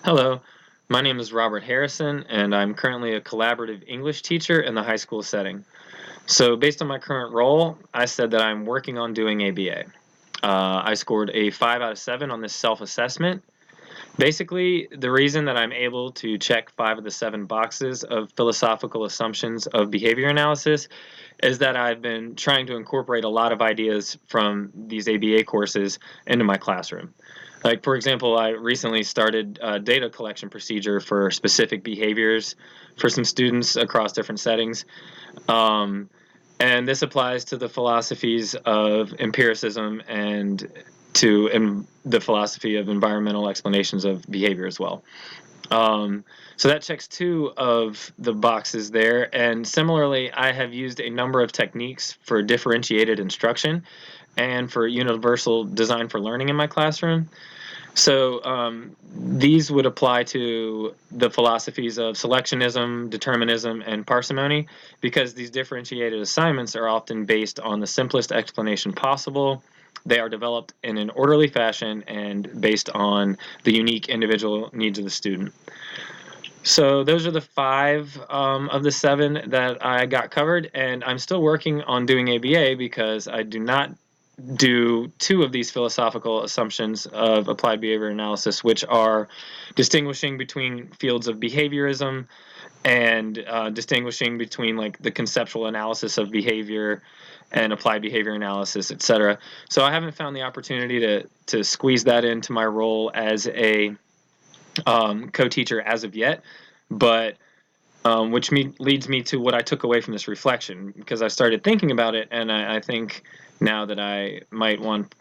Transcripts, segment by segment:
Hello, my name is Robert Harrison, and I'm currently a collaborative English teacher in the high school setting. So, based on my current role, I said that I'm working on doing ABA. I scored a 5 out of 7 on this self assessment. Basically, the reason that I'm able to check 5 of the 7 boxes of philosophical assumptions of behavior analysis is that I've been trying to incorporate a lot of ideas from these ABA courses into my classroom. Like, for example, I recently started a data collection procedure for specific behaviors for some students across different settings. Um, and this applies to the philosophies of empiricism and the philosophy of environmental explanations of behavior as well. So that checks 2 of the boxes there. And similarly, I have used a number of techniques for differentiated instruction and for universal design for learning in my classroom. So these would apply to the philosophies of selectionism, determinism, and parsimony, because these differentiated assignments are often based on the simplest explanation possible. They are developed in an orderly fashion and based on the unique individual needs of the student. So those are the 5 of the 7 that I got covered, and I'm still working on doing ABA because I do not do 2 of these philosophical assumptions of applied behavior analysis, which are distinguishing between fields of behaviorism and distinguishing between like the conceptual analysis of behavior and applied behavior analysis, etc. So I haven't found the opportunity to squeeze that into my role as a co-teacher as of yet, but which leads me to what I took away from this reflection, because I started thinking about it, and I think now that I might want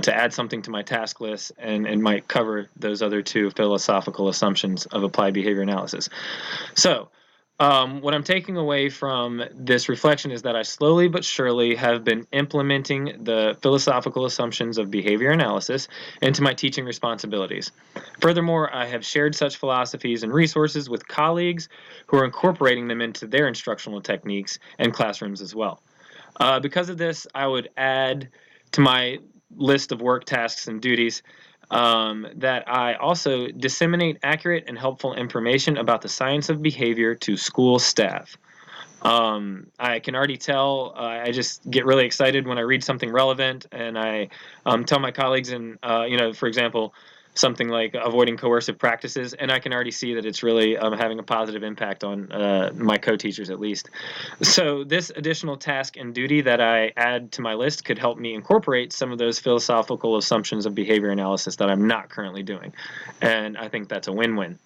to add something to my task list, and might cover those other 2 philosophical assumptions of applied behavior analysis. So, what I'm taking away from this reflection is that I slowly but surely have been implementing the philosophical assumptions of behavior analysis into my teaching responsibilities. Furthermore, I have shared such philosophies and resources with colleagues who are incorporating them into their instructional techniques and classrooms as well. Because of this, I would add to my list of work tasks and duties that I also disseminate accurate and helpful information about the science of behavior to school staff. I can already tell. I just get really excited when I read something relevant, and I tell my colleagues, and for example, something like avoiding coercive practices, and I can already see that it's really having a positive impact on my co-teachers at least. So this additional task and duty that I add to my list could help me incorporate some of those philosophical assumptions of behavior analysis that I'm not currently doing, and I think that's a win-win.